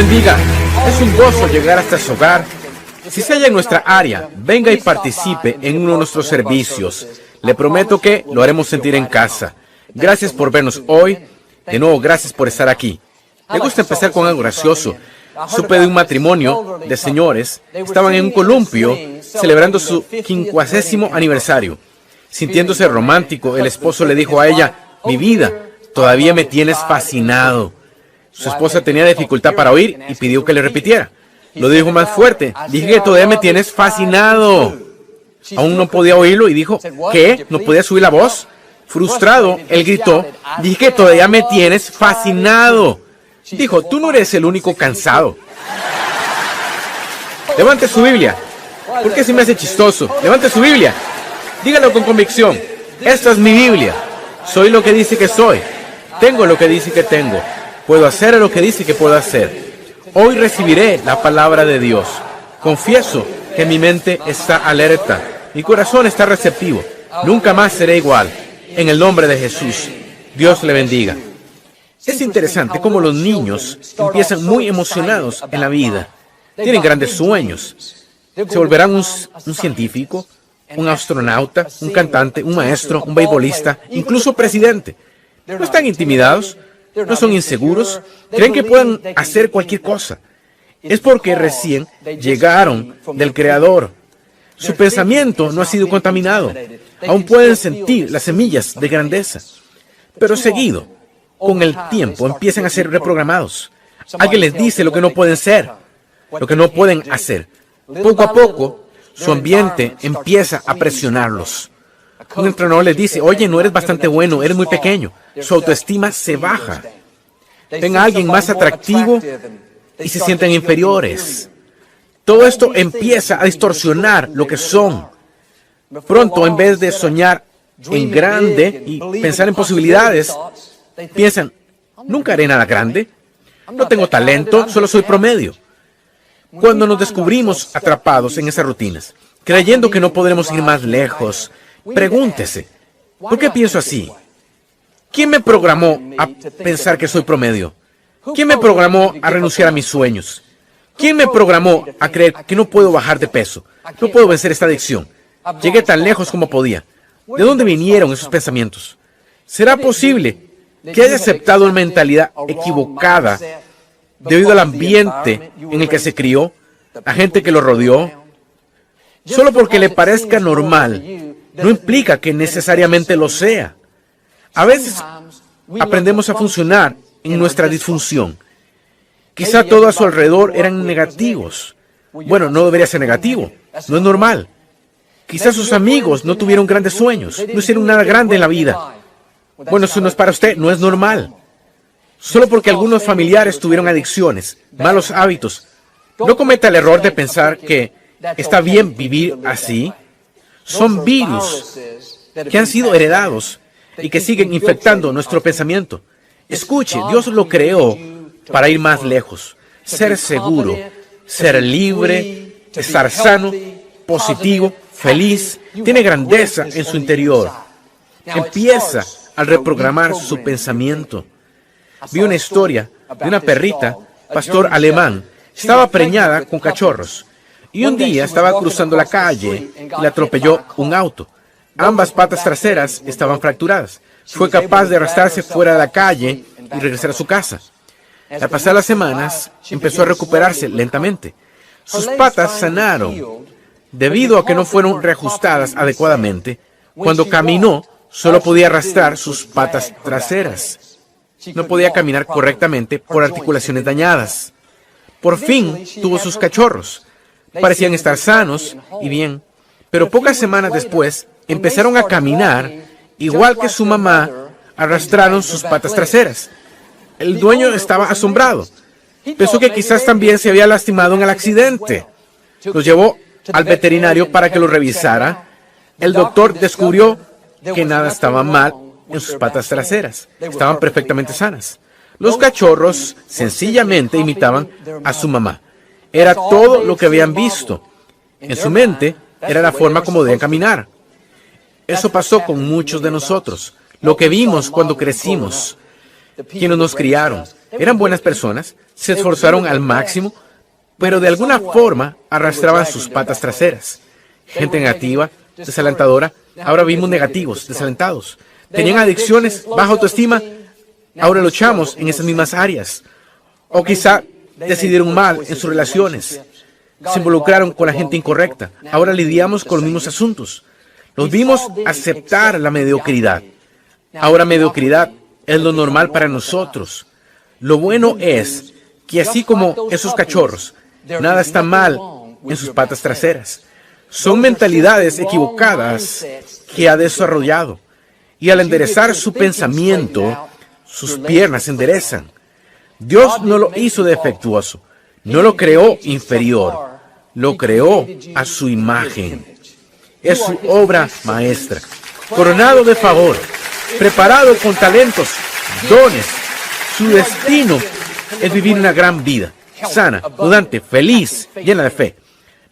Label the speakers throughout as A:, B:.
A: bendiga. Es un gozo llegar hasta su hogar. Si se halla en nuestra área, venga y participe en uno de nuestros servicios. Le prometo que lo haremos sentir en casa. Gracias por vernos hoy. De nuevo, gracias por estar aquí. Me gusta empezar con algo gracioso. Supe de un matrimonio de señores. Estaban en un columpio celebrando su 50º aniversario. Sintiéndose romántico, el esposo le dijo a ella: mi vida, todavía me tienes fascinado. Su esposa tenía dificultad para oír y pidió que le repitiera. Lo dijo más fuerte: dije que todavía me tienes fascinado. Aún no podía oírlo y dijo: ¿qué? ¿No podía subir la voz? Frustrado, él gritó: dije que todavía me tienes fascinado. Dijo: tú no eres el único cansado. Levante su Biblia. ¿Por qué se me hace chistoso? Levante su Biblia. Dígalo con convicción: esta es mi Biblia. Soy lo que dice que soy. Tengo lo que dice que tengo. Puedo hacer lo que dice que puedo hacer. Hoy recibiré la palabra de Dios. Confieso que mi mente está alerta. Mi corazón está receptivo. Nunca más seré igual. En el nombre de Jesús. Dios le bendiga. Es interesante cómo los niños empiezan muy emocionados en la vida. Tienen grandes sueños. Se volverán un científico, un astronauta, un cantante, un maestro, un beisbolista, incluso presidente. No están intimidados. No son inseguros, creen que pueden hacer cualquier cosa. Es porque recién llegaron del Creador. Su pensamiento no ha sido contaminado. Aún pueden sentir las semillas de grandeza. Pero seguido, con el tiempo, empiezan a ser reprogramados. Alguien les dice lo que no pueden ser, lo que no pueden hacer. Poco a poco, su ambiente empieza a presionarlos. Un entrenador les dice: oye, no eres bastante bueno, eres muy pequeño. Su autoestima se baja. Ven a alguien más atractivo y se sienten inferiores. Todo esto empieza a distorsionar lo que son. Pronto, en vez de soñar en grande y pensar en posibilidades, piensan: nunca haré nada grande. No tengo talento, solo soy promedio. Cuando nos descubrimos atrapados en esas rutinas, creyendo que no podremos ir más lejos, pregúntese: ¿por qué pienso así? ¿Quién me programó a pensar que soy promedio? ¿Quién me programó a renunciar a mis sueños? ¿Quién me programó a creer que no puedo bajar de peso? No puedo vencer esta adicción. Llegué tan lejos como podía. ¿De dónde vinieron esos pensamientos? ¿Será posible que haya aceptado una mentalidad equivocada debido al ambiente en el que se crió, la gente que lo rodeó? Solo porque le parezca normal, no implica que necesariamente lo sea. A veces aprendemos a funcionar en nuestra disfunción. Quizá todo a su alrededor eran negativos. Bueno, no debería ser negativo. No es normal. Quizá sus amigos no tuvieron grandes sueños. No hicieron nada grande en la vida. Bueno, eso no es para usted. No es normal. Solo porque algunos familiares tuvieron adicciones, malos hábitos. No cometa el error de pensar que está bien vivir así. Son virus que han sido heredados y que siguen infectando nuestro pensamiento. Escuche, Dios lo creó para ir más lejos, ser seguro, ser libre, estar sano, positivo, feliz, tiene grandeza en su interior. Empieza a reprogramar su pensamiento. Vi una historia de una perrita, pastor alemán, estaba preñada con cachorros. Y un día estaba cruzando la calle y la atropelló un auto. Ambas patas traseras estaban fracturadas. Fue capaz de arrastrarse fuera de la calle y regresar a su casa. Al pasar las semanas, empezó a recuperarse lentamente. Sus patas sanaron. Debido a que no fueron reajustadas adecuadamente, cuando caminó, solo podía arrastrar sus patas traseras. No podía caminar correctamente por articulaciones dañadas. Por fin tuvo sus cachorros. Parecían estar sanos y bien, pero pocas semanas después empezaron a caminar, igual que su mamá, arrastraron sus patas traseras. El dueño estaba asombrado. Pensó que quizás también se había lastimado en el accidente. Los llevó al veterinario para que lo revisara. El doctor descubrió que nada estaba mal en sus patas traseras. Estaban perfectamente sanas. Los cachorros sencillamente imitaban a su mamá. Era todo lo que habían visto. En su mente, era la forma como debían caminar. Eso pasó con muchos de nosotros. Lo que vimos cuando crecimos, quienes nos criaron, Eran buenas personas, se esforzaron al máximo, pero de alguna forma arrastraban sus patas traseras. Gente negativa, desalentadora, ahora vimos negativos, desalentados. Tenían adicciones, baja autoestima, ahora luchamos en esas mismas áreas. O quizá decidieron mal en sus relaciones. Se involucraron con la gente incorrecta. Ahora lidiamos con los mismos asuntos. Los vimos aceptar la mediocridad. Ahora mediocridad es lo normal para nosotros. Lo bueno es que así como esos cachorros, nada está mal en sus patas traseras. Son mentalidades equivocadas que ha desarrollado. Y al enderezar su pensamiento, sus piernas se enderezan. Dios no lo hizo defectuoso. No lo creó inferior. Lo creó a su imagen. Es su obra maestra. Coronado de favor. Preparado con talentos, dones. Su destino es vivir una gran vida. Sana, abundante, feliz, llena de fe.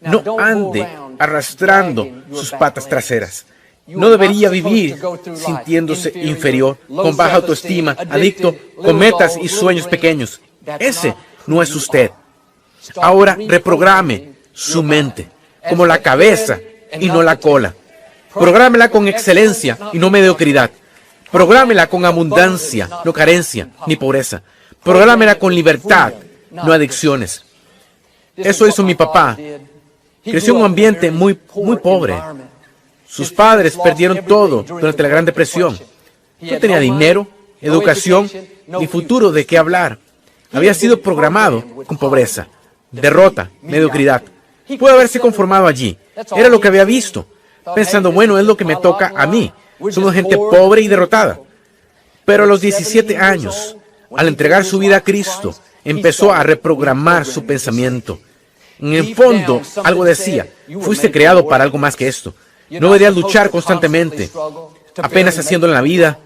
A: No ande arrastrando sus patas traseras. No debería vivir sintiéndose inferior, con baja autoestima, adicto, con metas y sueños pequeños. Ese no es usted. Ahora reprograme su mente como la cabeza y no la cola. Prográmela con excelencia y no mediocridad. Prográmela con abundancia, no carencia ni pobreza. Prográmela con libertad, no adicciones. Eso hizo mi papá. Creció en un ambiente muy pobre. Sus padres perdieron todo durante la Gran Depresión. No tenía dinero, educación, ni futuro de qué hablar. Había sido programado con pobreza, derrota, mediocridad. Pudo haberse conformado allí. Era lo que había visto, pensando, bueno, es lo que me toca a mí. Somos gente pobre y derrotada. Pero a los 17 años, al entregar su vida a Cristo, empezó a reprogramar su pensamiento. En el fondo, algo decía, fuiste creado para algo más que esto. No deberías luchar constantemente, apenas haciéndolo en la vida.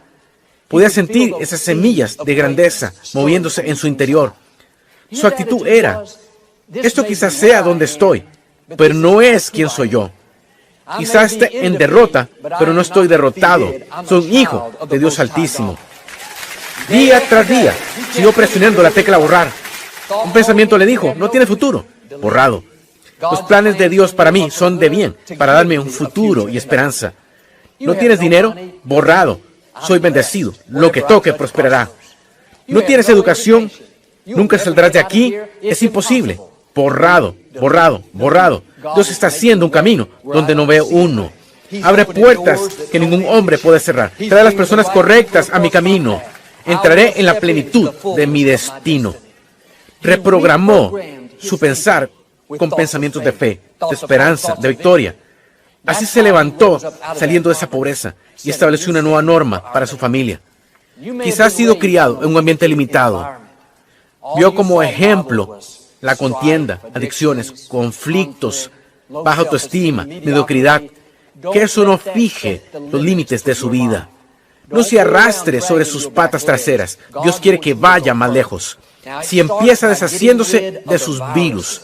A: Podía sentir esas semillas de grandeza moviéndose en su interior. Su actitud era, esto quizás sea donde estoy, pero no es quien soy yo. Quizás esté en derrota, pero no estoy derrotado. Soy un hijo de Dios Altísimo. Día tras día, siguió presionando la tecla borrar. Un pensamiento le dijo, no tiene futuro. Borrado. Los planes de Dios para mí son de bien, para darme un futuro y esperanza. ¿No tienes dinero? Borrado. Soy bendecido. Lo que toque prosperará. ¿No tienes educación? Nunca saldrás de aquí. Es imposible. Borrado, borrado, borrado. Dios está haciendo un camino donde no veo uno. Abre puertas que ningún hombre puede cerrar. Trae a las personas correctas a mi camino. Entraré en la plenitud de mi destino. Reprogramó su pensar con pensamientos de fe, de esperanza, de victoria. Así se levantó saliendo de esa pobreza y estableció una nueva norma para su familia. Quizás ha sido criado en un ambiente limitado. Vio como ejemplo la contienda, adicciones, conflictos, baja autoestima, mediocridad. Que eso no fije los límites de su vida. No se arrastre sobre sus patas traseras. Dios quiere que vaya más lejos. Si empieza deshaciéndose de sus virus,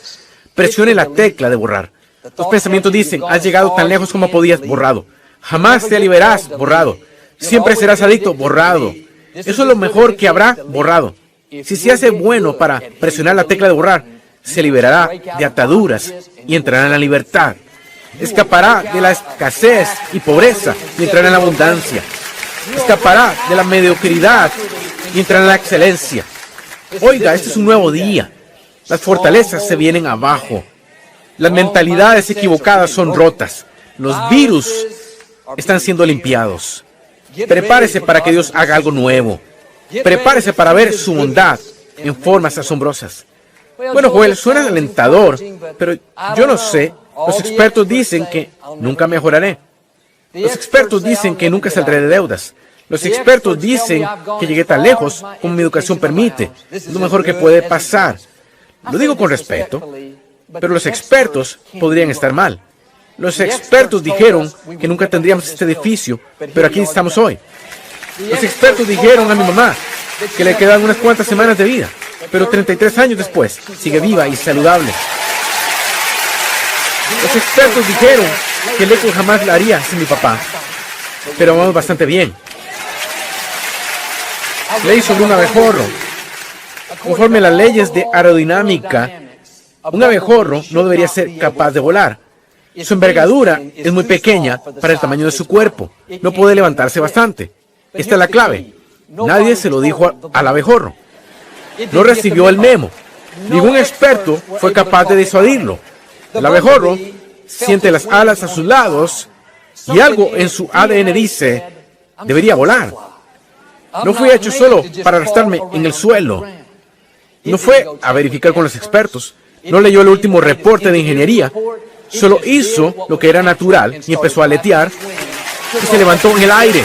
A: presione la tecla de borrar. Los pensamientos dicen, has llegado tan lejos como podías, borrado. Jamás te liberarás, borrado. Siempre serás adicto, borrado. Eso es lo mejor que habrá, borrado. Si se hace bueno para presionar la tecla de borrar, se liberará de ataduras y entrará en la libertad. Escapará de la escasez y pobreza y entrará en la abundancia. Escapará de la mediocridad y entrará en la excelencia. Oiga, este es un nuevo día. Las fortalezas se vienen abajo. Las mentalidades equivocadas son rotas. Los virus están siendo limpiados. Prepárese para que Dios haga algo nuevo. Prepárese para ver su bondad en formas asombrosas. Bueno, Joel, suena alentador, pero yo no sé. Los expertos dicen que nunca mejoraré. Los expertos dicen que nunca saldré de deudas. Los expertos dicen que llegué tan lejos como mi educación permite. Es lo mejor que puede pasar. Lo digo con respeto, pero los expertos podrían estar mal. Los expertos dijeron que nunca tendríamos este edificio, pero aquí estamos hoy. Los expertos dijeron a mi mamá que le quedan unas cuantas semanas de vida, pero 33 años después sigue viva y saludable. Los expertos dijeron que el eco jamás la haría sin mi papá, pero vamos bastante bien. Leí sobre un abejorro Conforme a las leyes de aerodinámica, un abejorro no debería ser capaz de volar. Su envergadura es muy pequeña para el tamaño de su cuerpo. No puede levantarse bastante. Esta es la clave. Nadie se lo dijo al abejorro. No recibió el memo. Ningún experto fue capaz de disuadirlo. El abejorro siente las alas a sus lados y algo en su ADN dice, debería volar. No fui hecho solo para arrastrarme en el suelo. No fue a verificar con los expertos. No leyó el último reporte de ingeniería. Solo hizo lo que era natural y empezó a aletear y se levantó en el aire.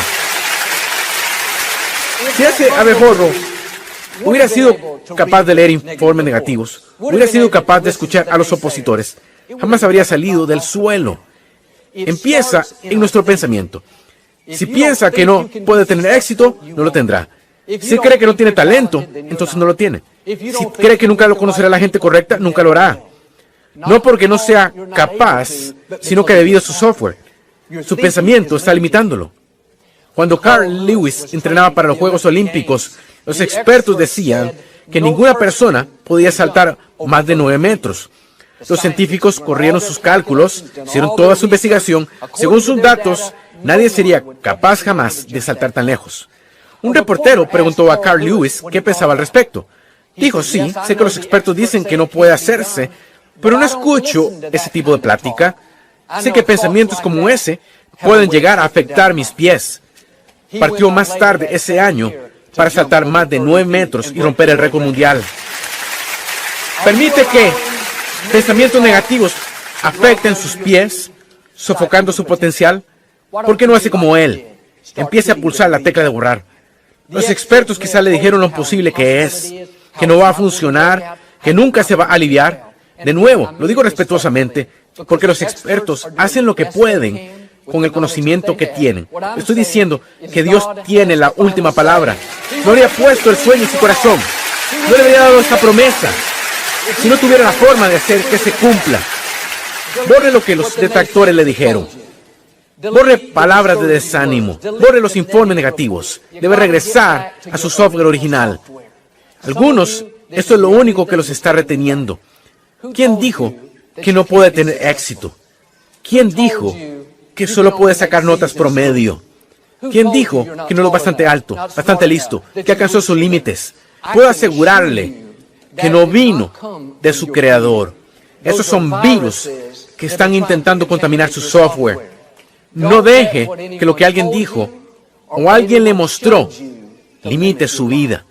A: Si ese abejorro hubiera sido capaz de leer informes negativos, hubiera sido capaz de escuchar a los opositores, jamás habría salido del suelo. Empieza en nuestro pensamiento. Si piensa que no puede tener éxito, no lo tendrá. Si cree que no tiene talento, entonces no lo tiene. Si cree que nunca lo conocerá la gente correcta, nunca lo hará. No porque no sea capaz, sino que debido a su software. Su pensamiento está limitándolo. Cuando Carl Lewis entrenaba para los Juegos Olímpicos, los expertos decían que ninguna persona podía saltar más de 9 metros. Los científicos corrieron sus cálculos, hicieron toda su investigación. Según sus datos, nadie sería capaz jamás de saltar tan lejos. Un reportero preguntó a Carl Lewis qué pensaba al respecto. Dijo, sí, sé que los expertos dicen que no puede hacerse, pero no escucho ese tipo de plática. Sé que pensamientos como ese pueden llegar a afectar mis pies. Partió más tarde ese año para saltar más de 9 metros y romper el récord mundial. Permite que pensamientos negativos afecten sus pies, sofocando su potencial. ¿Por qué no hace como él? Empiece a pulsar la tecla de borrar. Los expertos quizá le dijeron lo imposible que es, que no va a funcionar, que nunca se va a aliviar. De nuevo, lo digo respetuosamente, porque los expertos hacen lo que pueden con el conocimiento que tienen. Estoy diciendo que Dios tiene la última palabra. No le ha puesto el sueño en su corazón. No le habría dado esta promesa si no tuviera la forma de hacer que se cumpla. Borre lo que los detractores le dijeron. Borre palabras de desánimo. Borre los informes negativos. Debe regresar a su software original. Algunos, esto es lo único que los está reteniendo. ¿Quién dijo que no puede tener éxito? ¿Quién dijo que solo puede sacar notas promedio? ¿Quién dijo que no es lo bastante alto, bastante listo, que alcanzó sus límites? Puedo asegurarle que no vino de su creador. Esos son virus que están intentando contaminar su software. No deje que lo que alguien dijo o alguien le mostró limite su vida.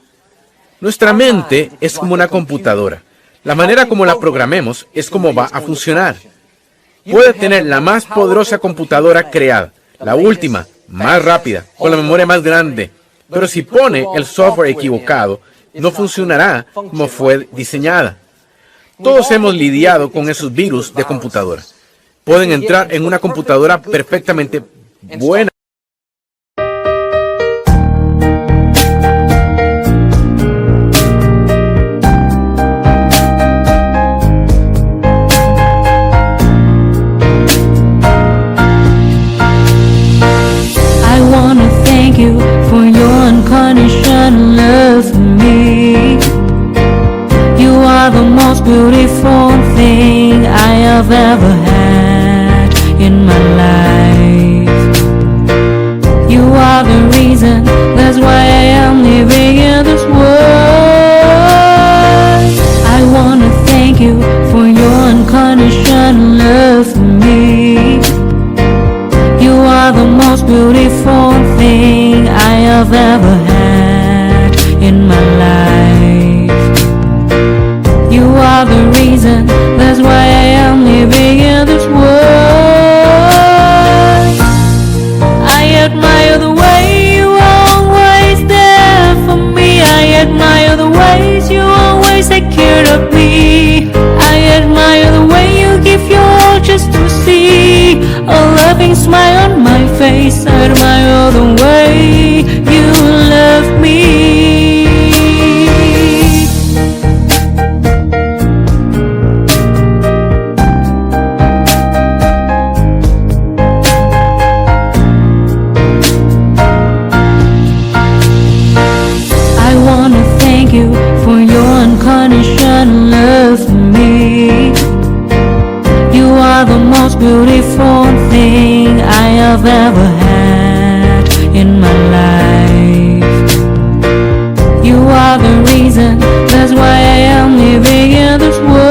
A: Nuestra mente es como una computadora. La manera como la programemos es como va a funcionar. Puede tener la más poderosa computadora creada, la última, más rápida, con la memoria más grande, pero si pone el software equivocado, no funcionará como fue diseñada. Todos hemos lidiado con esos virus de computadora. Pueden entrar en una computadora perfectamente buena.
B: Beautiful thing I have ever had in my life. You are the reason, that's why I am living in this world. I wanna thank you for your unconditional love for me. You are the most beautiful thing I have ever had in my life. You are the reason, that's why I am living in this world. I admire the way you are always there for me. I admire the ways you always take care of me. I admire the way you give your all just to see a loving smile on my face. I admire the way you love me. For your I've ever had in my life. You are the reason, that's why I am living in this world.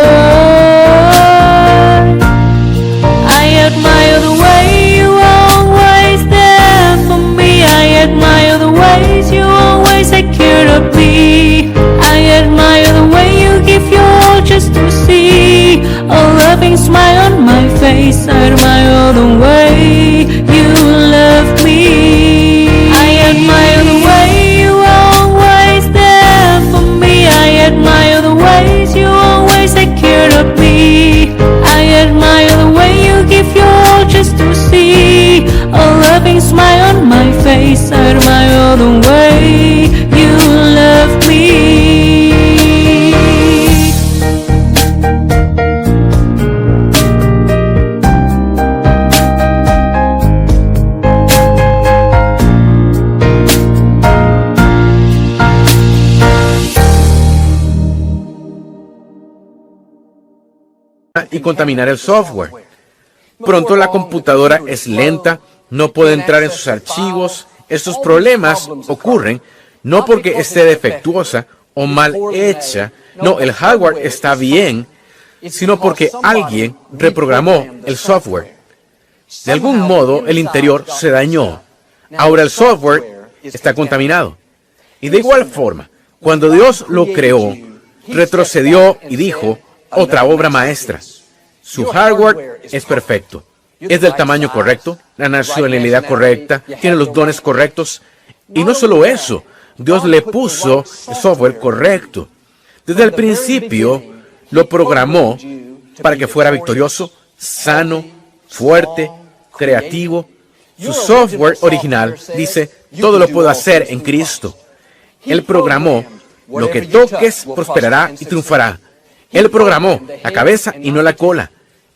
B: I admire the way you are always there for me. I admire the ways you always take care of me. I admire the way you give your all just to see a loving smile on my face. I admire the way you love me. I admire the way you are always there for me. I admire the ways you always take care of me. I admire the way you give your all just to see a loving smile on my face. I admire the way you love me.
A: Y contaminar el software. Pronto la computadora es lenta, no puede entrar en sus archivos. Estos problemas ocurren no porque esté defectuosa o mal hecha, no, el hardware está bien, sino porque alguien reprogramó el software. De algún modo el interior se dañó. Ahora el software está contaminado. Y de igual forma, cuando Dios lo creó, retrocedió y dijo, otra obra maestra. Su hardware es perfecto. Es del tamaño correcto, la nacionalidad correcta, tiene los dones correctos. Y no solo eso, Dios le puso el software correcto. Desde el principio lo programó para que fuera victorioso, sano, fuerte, creativo. Su software original dice, todo lo puedo hacer en Cristo. Él programó, lo que toques prosperará y triunfará. Él programó la cabeza y no la cola,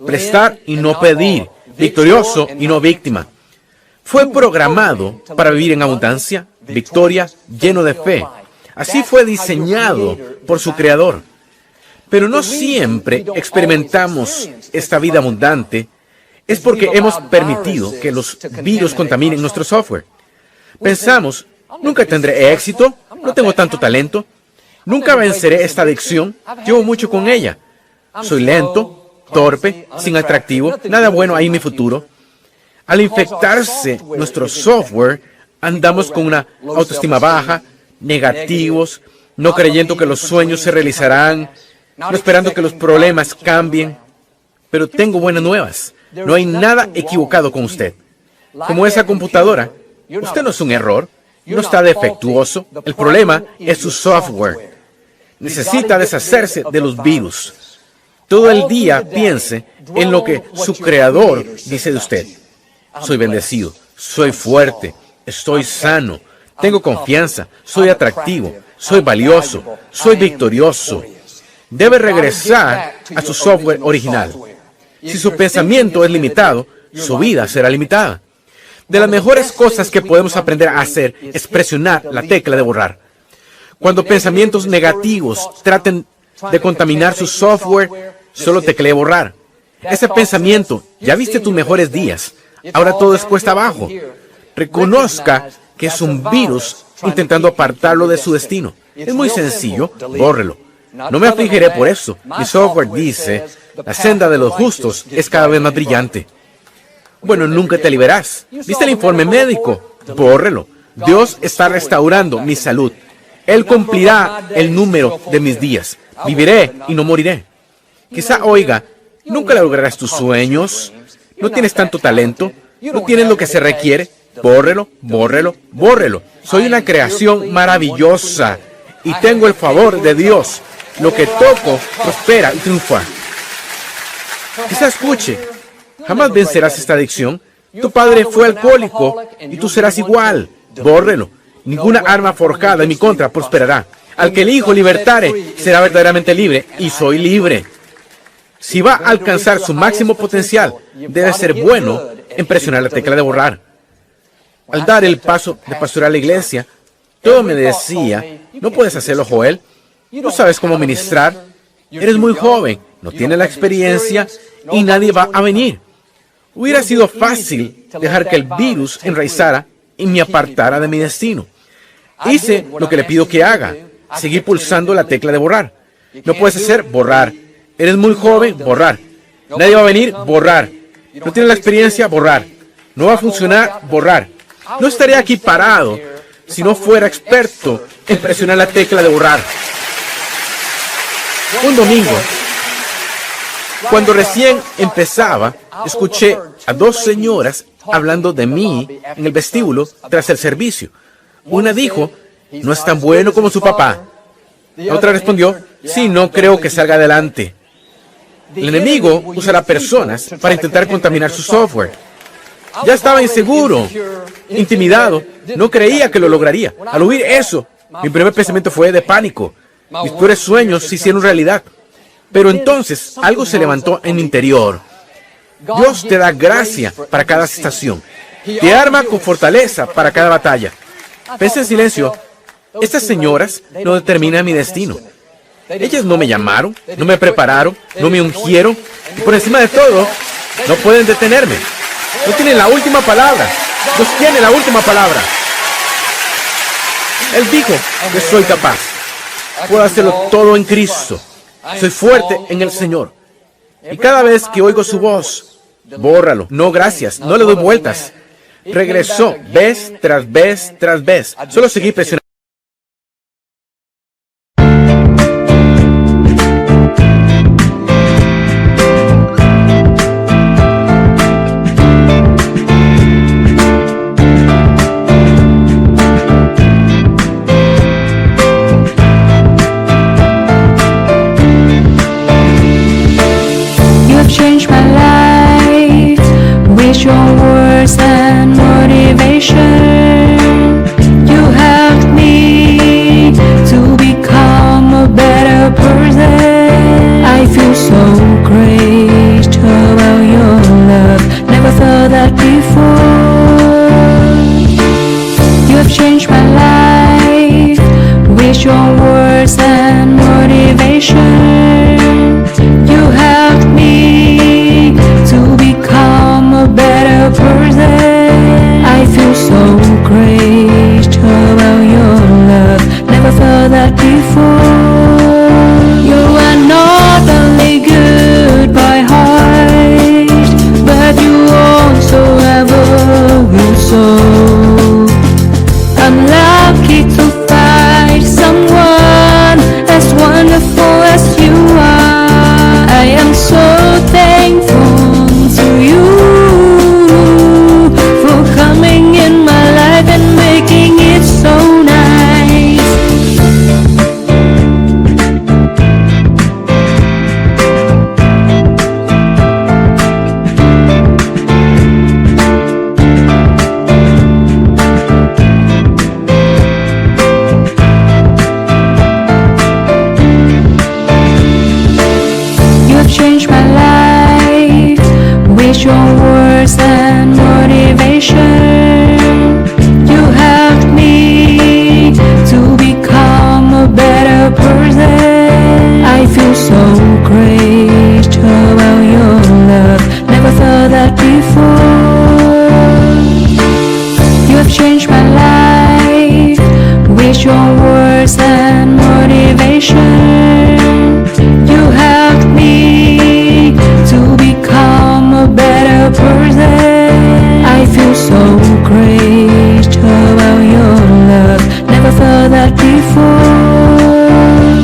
A: prestar y no pedir, victorioso y no víctima. Fue programado para vivir en abundancia, victoria, lleno de fe. Así fue diseñado por su Creador. Pero no siempre experimentamos esta vida abundante. Es porque hemos permitido que los virus contaminen nuestro software. Pensamos, nunca tendré éxito, no tengo tanto talento, nunca venceré esta adicción, llevo mucho con ella. Soy lento, torpe, sin atractivo, nada bueno hay en mi futuro. Al infectarse nuestro software, andamos con una autoestima baja, negativos, no creyendo que los sueños se realizarán, no esperando que los problemas cambien. Pero tengo buenas nuevas. No hay nada equivocado con usted. Como esa computadora, usted no es un error, no está defectuoso. El problema es su software. Necesita deshacerse de los virus. Todo el día piense en lo que su Creador dice de usted. Soy bendecido, soy fuerte, estoy sano, tengo confianza, soy atractivo, soy valioso, soy victorioso. Debe regresar a su software original. Si su pensamiento es limitado, su vida será limitada. De las mejores cosas que podemos aprender a hacer es presionar la tecla de borrar. Cuando pensamientos negativos traten de contaminar su software, solo teclee borrar. Ese pensamiento, ya viste tus mejores días, ahora todo es cuesta abajo. Reconozca que es un virus intentando apartarlo de su destino. Es muy sencillo, bórrelo. No me afligiré por eso. Mi software dice, la senda de los justos es cada vez más brillante. Bueno, nunca te liberarás. ¿Viste el informe médico? Bórrelo. Dios está restaurando mi salud. Él cumplirá el número de mis días. Viviré y no moriré. Quizá oiga, nunca lograrás tus sueños. No tienes tanto talento. No tienes lo que se requiere. Bórrelo, bórrelo, bórrelo. Soy una creación maravillosa y tengo el favor de Dios. Lo que toco prospera y triunfa. Quizá escuche, jamás vencerás esta adicción. Tu padre fue alcohólico y tú serás igual. Bórrelo. Ninguna arma forjada en mi contra prosperará. Al que el Hijo libertare será verdaderamente libre, y soy libre. Si va a alcanzar su máximo potencial, debe ser bueno en presionar la tecla de borrar. Al dar el paso de pastorear la iglesia, todo me decía, no puedes hacerlo, Joel. No sabes cómo ministrar. Eres muy joven, no tienes la experiencia y nadie va a venir. Hubiera sido fácil dejar que el virus enraizara y me apartara de mi destino. Hice lo que le pido que haga. Seguí pulsando la tecla de borrar. No puedes hacer borrar. Eres muy joven, borrar. Nadie va a venir, borrar. No tienes la experiencia, borrar. No va a funcionar, borrar. No estaría aquí parado si no fuera experto en presionar la tecla de borrar. Un domingo, cuando recién empezaba, escuché a dos señoras hablando de mí en el vestíbulo tras el servicio. Una dijo, no es tan bueno como su papá. La otra respondió, sí, no creo que salga adelante. El enemigo usará personas para intentar contaminar su software. Ya estaba inseguro, intimidado, no creía que lo lograría. Al oír eso, mi primer pensamiento fue de pánico. Mis peores sueños se hicieron realidad. Pero entonces algo se levantó en mi interior. Dios te da gracia para cada estación. Te arma con fortaleza para cada batalla. Pensé en silencio, estas señoras no determinan mi destino. Ellas no me llamaron, no me prepararon, no me ungieron. Y por encima de todo, no pueden detenerme. No tienen la última palabra. Dios tiene la última palabra. Él dijo que soy capaz. Puedo hacerlo todo en Cristo. Soy fuerte en el Señor. Y cada vez que oigo su voz, bórralo. No, gracias. No le doy vueltas. Regresó vez tras vez tras vez. Solo seguí presionando.
B: Change my life with your words and motivation. You helped me to become a better person. I feel so great about your love. Never felt that before. You have changed my life with your words and motivation. You helped me to become a better person. I feel so great about your love. Never felt that before. You are not only good by heart, but you also have a good soul. I'm lucky to find someone as wonderful as you are. I am so thankful to you for coming in my life and making it so nice. Change my life with your words and motivation. You helped me to become a better person. I feel so great about your love. Never felt that before. You have changed my life with your words and motivation. You helped me to become a better person. I feel so great about your love. Never felt that before.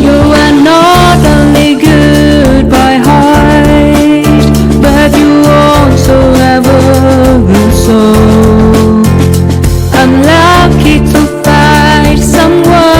B: You are not only good by heart, but you also have a good soul. I'm lucky to find someone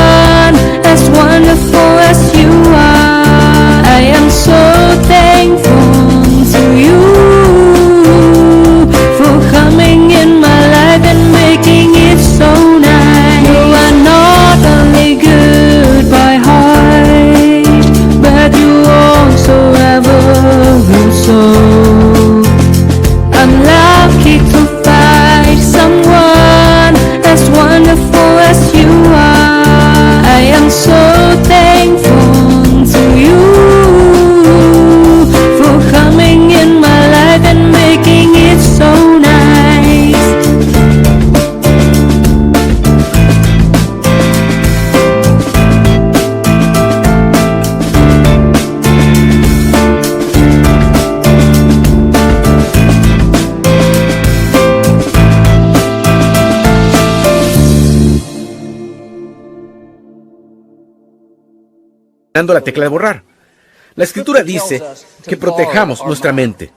A: dando la tecla de borrar. La Escritura dice que protejamos nuestra mente.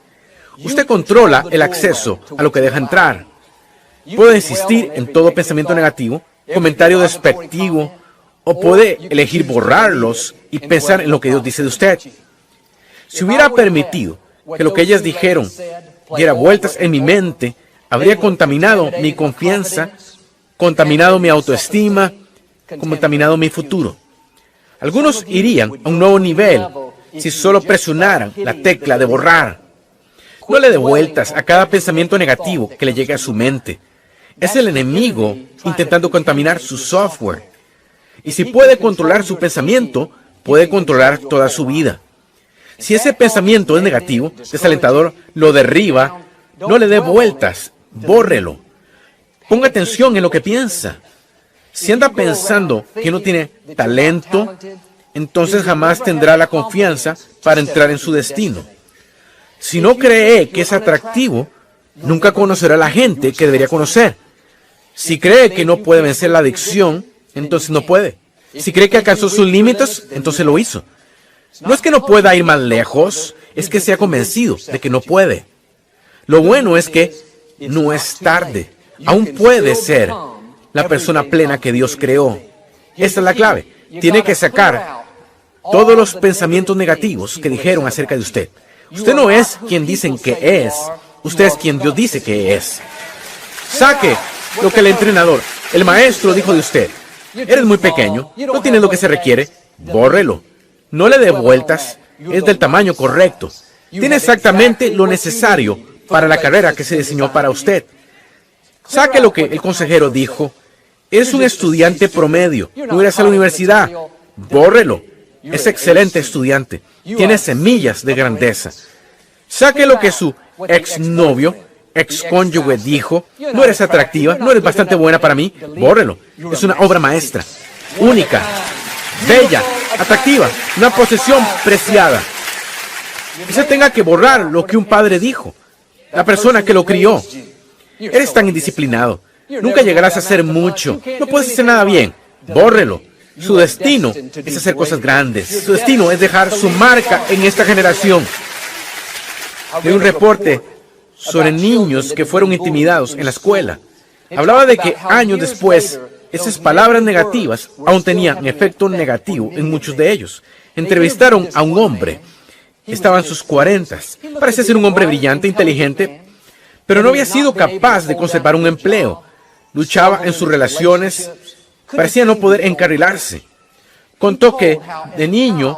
A: Usted controla el acceso a lo que deja entrar. Puede insistir en todo pensamiento negativo, comentario despectivo, o puede elegir borrarlos y pensar en lo que Dios dice de usted. Si hubiera permitido que lo que ellas dijeron diera vueltas en mi mente, habría contaminado mi confianza, contaminado mi autoestima, contaminado mi futuro. Algunos irían a un nuevo nivel si solo presionaran la tecla de borrar. No le dé vueltas a cada pensamiento negativo que le llegue a su mente. Es el enemigo intentando contaminar su software. Y si puede controlar su pensamiento, puede controlar toda su vida. Si ese pensamiento es negativo, desalentador, lo derriba, no le dé vueltas, bórrelo. Ponga atención en lo que piensa. Si anda pensando que no tiene talento, entonces jamás tendrá la confianza para entrar en su destino. Si no cree que es atractivo, nunca conocerá a la gente que debería conocer. Si cree que no puede vencer la adicción, entonces no puede. Si cree que alcanzó sus límites, entonces lo hizo. No es que no pueda ir más lejos, es que se ha convencido de que no puede. Lo bueno es que no es tarde. Aún puede ser la persona plena que Dios creó. Esta es la clave. Tiene que sacar todos los pensamientos negativos que dijeron acerca de usted. Usted no es quien dicen que es. Usted es quien Dios dice que es. Saque lo que el entrenador, el maestro dijo de usted. Eres muy pequeño, no tienes lo que se requiere. Bórrelo. No le dé vueltas. Es del tamaño correcto. Tiene exactamente lo necesario para la carrera que se diseñó para usted. Saque lo que el consejero dijo. Eres un estudiante promedio. No irás a la universidad. Bórrelo. Es excelente estudiante. Tiene semillas de grandeza. Saque lo que su exnovio, excónyuge dijo. No eres atractiva. No eres bastante buena para mí. Bórrelo. Es una obra maestra. Única. Bella. Atractiva. Una posesión preciada. Quizá tenga que borrar lo que un padre dijo. La persona que lo crió. Eres tan indisciplinado. Nunca llegarás a hacer mucho. No puedes hacer nada bien. Bórrelo. Su destino es hacer cosas grandes. Su destino es dejar su marca en esta generación. Leí un reporte sobre niños que fueron intimidados en la escuela. Hablaba de que años después, esas palabras negativas aún tenían efecto negativo en muchos de ellos. Entrevistaron a un hombre. Estaba en sus 40s. Parecía ser un hombre brillante, inteligente, pero no había sido capaz de conservar un empleo. Luchaba en sus relaciones. Parecía no poder encarrilarse. Contó que de niño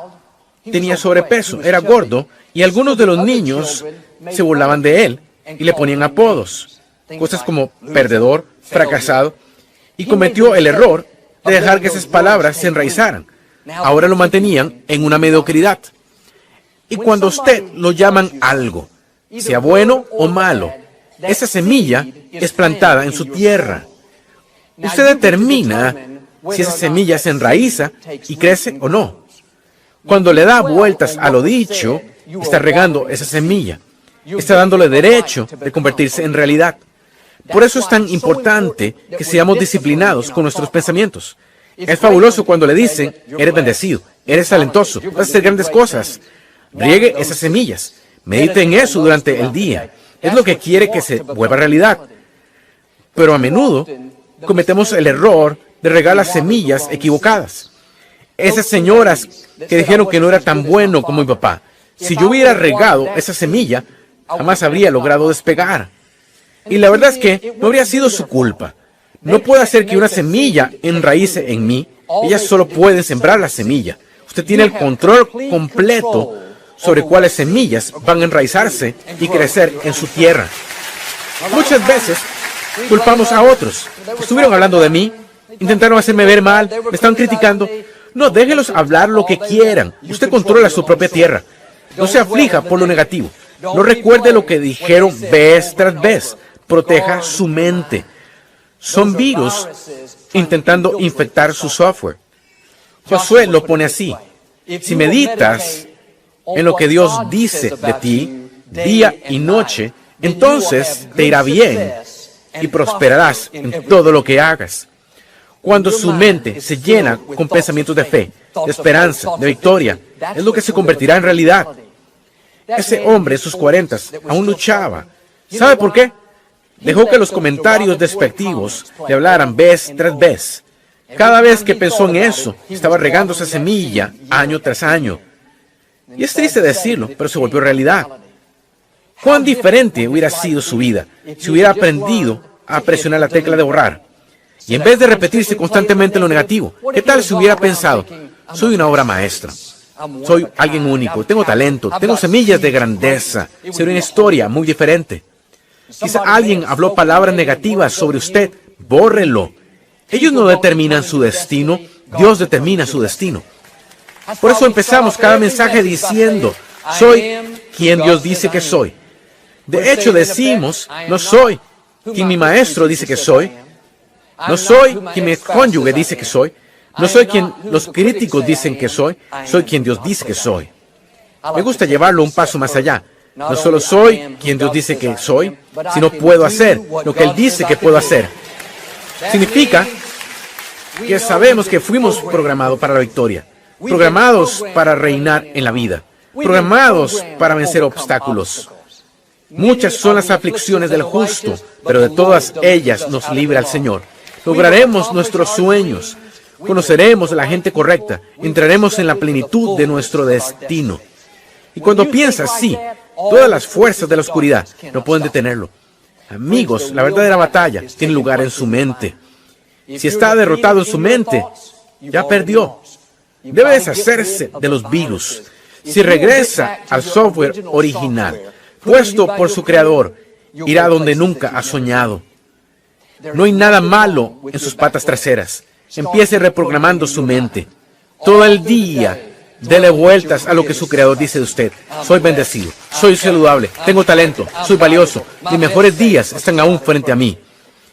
A: tenía sobrepeso, era gordo, y algunos de los niños se burlaban de él y le ponían apodos. Cosas como perdedor, fracasado, y cometió el error de dejar que esas palabras se enraizaran. Ahora lo mantenían en una mediocridad. Y cuando a usted lo llaman algo, sea bueno o malo, esa semilla es plantada en su tierra. Usted determina si esa semilla se enraiza y crece o no. Cuando le da vueltas a lo dicho, está regando esa semilla. Está dándole derecho de convertirse en realidad. Por eso es tan importante que seamos disciplinados con nuestros pensamientos. Es fabuloso cuando le dicen, eres bendecido, eres talentoso, vas a hacer grandes cosas. Riegue esas semillas. Medite en eso durante el día. Es lo que quiere que se vuelva realidad. Pero a menudo cometemos el error de regar las semillas equivocadas. Esas señoras que dijeron que no era tan bueno como mi papá. Si yo hubiera regado esa semilla, jamás habría logrado despegar. Y la verdad es que no habría sido su culpa. No puede hacer que una semilla enraíce en mí. Ellas solo pueden sembrar la semilla. Usted tiene el control completo sobre cuáles semillas van a enraizarse y crecer en su tierra. Muchas veces culpamos a otros. Estuvieron hablando de mí, intentaron hacerme ver mal, me estaban criticando. No, déjelos hablar lo que quieran. Usted controla su propia tierra. No se aflija por lo negativo. No recuerde lo que dijeron vez tras vez. Proteja su mente. Son virus intentando infectar su software. Josué lo pone así. Si meditas en lo que Dios dice de ti, día y noche, entonces te irá bien y prosperarás en todo lo que hagas. Cuando su mente se llena con pensamientos de fe, de esperanza, de victoria, es lo que se convertirá en realidad. Ese hombre en sus 40 aún luchaba. ¿Sabe por qué? Dejó que los comentarios despectivos le hablaran vez tras vez. Cada vez que pensó en eso, estaba regando esa semilla año tras año. Y es triste decirlo, pero se volvió realidad. ¿Cuán diferente hubiera sido su vida si hubiera aprendido a presionar la tecla de borrar? Y en vez de repetirse constantemente lo negativo, ¿qué tal si hubiera pensado, soy una obra maestra, soy alguien único, tengo talento, tengo semillas de grandeza, seré una historia muy diferente? Quizá alguien habló palabras negativas sobre usted, bórrelo. Ellos no determinan su destino, Dios determina su destino. Por eso empezamos cada mensaje diciendo, soy quien Dios dice que soy. De hecho decimos, no soy quien mi maestro dice que soy, no soy quien mi cónyuge dice que soy, no soy quien los críticos dicen que soy quien Dios dice que soy. Me gusta llevarlo un paso más allá. No solo soy quien Dios dice que soy, sino puedo hacer lo que Él dice que puedo hacer. Significa que sabemos que fuimos programados para la victoria, programados para reinar en la vida, programados para vencer obstáculos. Muchas son las aflicciones del justo, pero de todas ellas nos libra el Señor. Lograremos nuestros sueños, conoceremos a la gente correcta, entraremos en la plenitud de nuestro destino. Y cuando piensa así, todas las fuerzas de la oscuridad no pueden detenerlo. Amigos, la verdadera batalla tiene lugar en su mente. Si está derrotado en su mente, ya perdió. Debe deshacerse de los virus. Si regresa al software original, puesto por su creador, irá donde nunca ha soñado. No hay nada malo en sus patas traseras. Empiece reprogramando su mente. Todo el día, dele vueltas a lo que su creador dice de usted. Soy bendecido, soy saludable, tengo talento, soy valioso. Mis mejores días están aún frente a mí.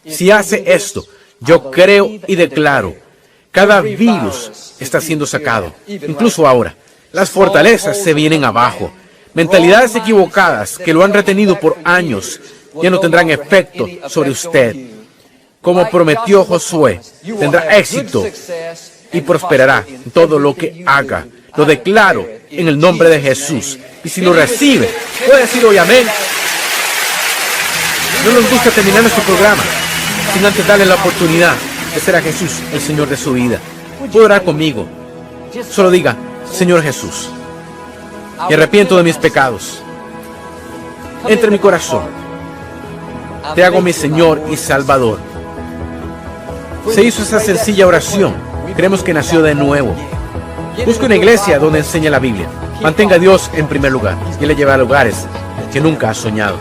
A: Si hace esto, yo creo y declaro, cada virus está siendo sacado, incluso ahora. Las fortalezas se vienen abajo. Mentalidades equivocadas que lo han retenido por años ya no tendrán efecto sobre usted. Como prometió Josué, tendrá éxito y prosperará en todo lo que haga. Lo declaro en el nombre de Jesús. Y si lo recibe, puede decir hoy amén. No nos gusta terminar nuestro programa sin antes darle la oportunidad de ser a Jesús el Señor de su vida. Puede orar conmigo. Solo diga, Señor Jesús, me arrepiento de mis pecados. Entra en mi corazón. Te hago mi Señor y Salvador. Se hizo esa sencilla oración. Creemos que nació de nuevo. Busque una iglesia donde enseñe la Biblia. Mantenga a Dios en primer lugar y le lleve a lugares que nunca ha soñado.